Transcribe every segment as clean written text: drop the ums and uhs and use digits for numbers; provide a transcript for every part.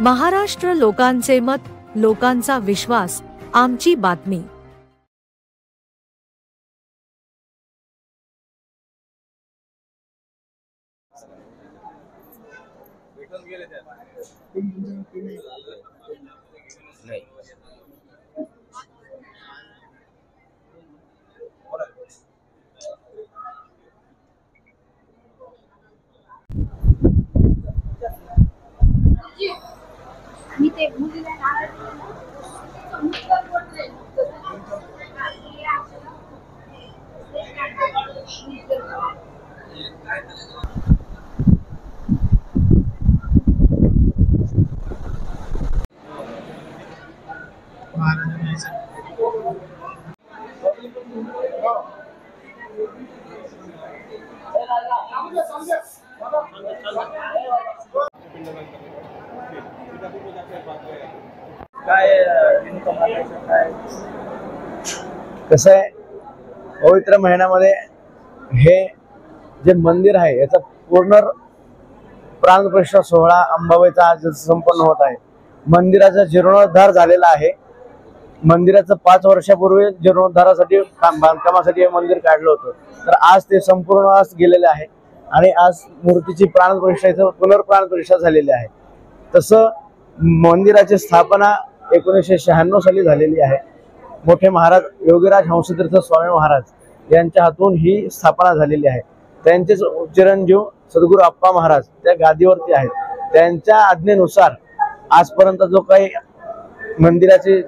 महाराष्ट्र लोकांचे मत, लोकांचा विश्वास, आमची बातमी। कसं आहे, पवित्र महिन्यामध्ये हे जे मंदिर आहे याचा पूर्ण प्राणप्रतिष्ठा सोहळा अंबाबाईचा आज संपन्न होत आहे। मंदिराचा जीर्णोद्धार झालेला आहे। मंदिराचं 5 वर्षापूर्वी जीर्णोद्धारासाठी बांधकामासाठी हे मंदिर काढलं होतं, तर आज ते संपूर्ण आज गेलेले आहे आणि आज मूर्तीची प्राणप्रतिष्ठा पुनर्प्राणप्रतिष्ठा झालेली आहे। तसं मंदिराची स्थापना 1996 साली झालेली आहे। मोठे महाराज योगीराज हंसतीर्थ स्वामी महाराज यांच्या हातून ही स्थापना झालेली आहे। त्यांचेच चिरंजीव सद्गुरू अप्पा महाराज त्या गादीवरती आहेत। त्यांच्या आज्ञेनुसार आजपर्यंत जो काही मंदिराची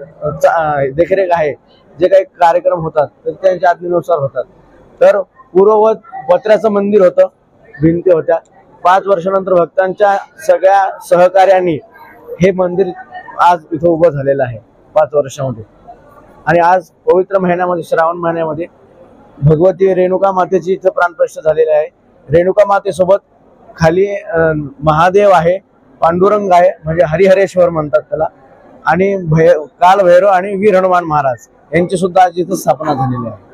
देखरेख आहे, जे काही कार्यक्रम होतात ते त्यांच्या आज्ञेनुसार होतात। तर पूर्ववत पत्र्याचं मंदिर होतं, भिंती होत्या। 5 वर्षानंतर भक्तांच्या सगळ्या सहकार्याने हे मंदिर आज इथं उभं झालेलं आहे 5 वर्षामध्ये। आणि आज पवित्र महिन्यामध्ये, श्रावण महिन्यामध्ये भगवती रेणुका मातेची इथं प्राणप्रतिष्ठा झालेली आहे। रेणुका मातेसोबत खाली महादेव आहे, पांडुरंग आहे, म्हणजे हरिहरेश्वर म्हणतात त्याला, आणि काल भैरव आणि वीर हनुमान महाराज यांची सुद्धा आज इथं स्थापना झालेली आहे।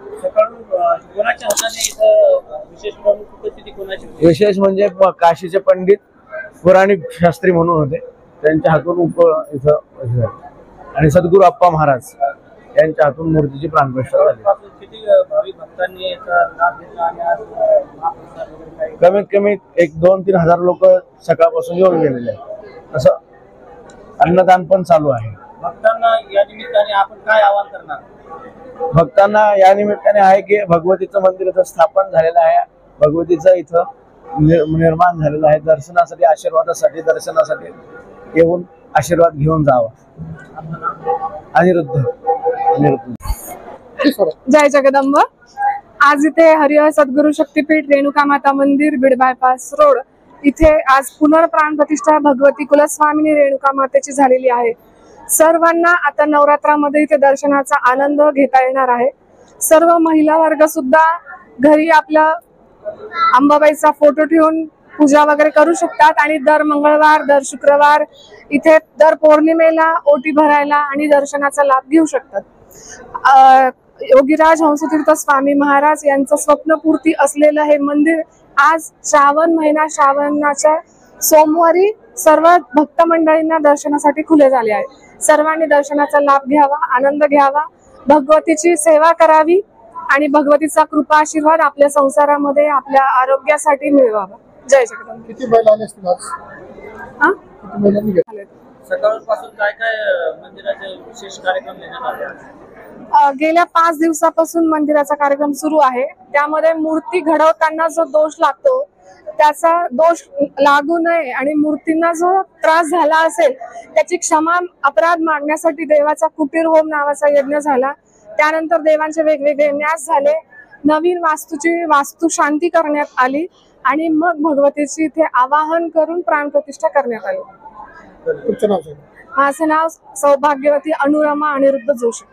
विशेष म्हणजे काशीचे पंडित पुराणिक शास्त्री म्हणून होते, त्यांच्या हातून इथं आणि सद्गुरू अप्पा महाराज यांच्या हातून मूर्तीची प्राणप्रतिष्ठा झाली। कमीत कमी 1-2-3 हजार लोक सकाळपासून येऊन गेलेले आहेत। असं अन्नदान पण चालू आहे। भक्तांना या निमित्ताने आपण काय आवाहन करणार? भक्तांना या निमित्ताने आहे की भगवतीचं मंदिर इथं स्थापन झालेलं आहे, भगवतीचं इथं निर्माण झालेलं आहे। दर्शनासाठी, आशीर्वादासाठी, दर्शनासाठी येऊन आशीर्वाद घेऊन जावा। अनिरुद्ध। जय जगदंब। आज इथे हरिहर सद्गुरू शक्तीपीठ रेणुका माता मंदिर, बीड बायपास रोड इथे आज पुनर्प्राण प्रतिष्ठा भगवती कुलस्वामिनी रेणुका मातेची झालेली आहे। सर्वांना आता नवरात्रामध्ये इथे दर्शनाचा आनंद घेता येणार आहे। सर्व महिला वर्ग सुद्धा घरी आपला अंबाबाईचा फोटो ठेवून पूजा वगैरे करू शकतात आणि दर मंगळवार, दर शुक्रवार इथे दर पौर्णिमेला ओटी भरायला आणि दर्शनाचा लाभ घेऊ शकतात। योगीराज हंसतीर्थ स्वामी महाराज यांचं स्वप्नपूर्ती असलेलं हे मंदिर आज श्रावण महिना, श्रावणाच्या सोमवारी सर्व भक्त मंडळींना दर्शनासाठी खुले झाले आहे। सर्वांनी दर्शनाचा लाभ घ्यावा, आनंद घ्यावा, भगवतीची सेवा करावी आणि भगवतीचा कृपा आशीर्वाद आपल्या संसारामध्ये, आपल्या आरोग्यासाठी मिळवावा। जय जगदंब। किती बैल आले असतील आज? किती बैलांनी घेतले? सकाळपासून काय काय मंदिराचे विशेष कार्यक्रम घेण्यात आले? गेल्या 5 दिवसापासून मंदिराचा कार्यक्रम सुरू आहे। त्यामध्ये मूर्ती घडवताना जो दोष लागतो त्याचा दोष लागू नये आणि मूर्तींना जो त्रास झाला असेल त्याची क्षमा, अपराध मागण्यासाठी देवाचा कुटीर होम नावाचा यज्ञ झाला। त्यानंतर देवांचे वेगवेगळे न्यास झाले, नवीन वास्तूची वास्तू शांती करण्यात आली आणि मग भगवतीची इथे आवाहन करून प्राणप्रतिष्ठा करण्यात आली। तुमचं नाव? माझं नाव सौभाग्यवती अनुरमा अनिरुद्ध जोशी।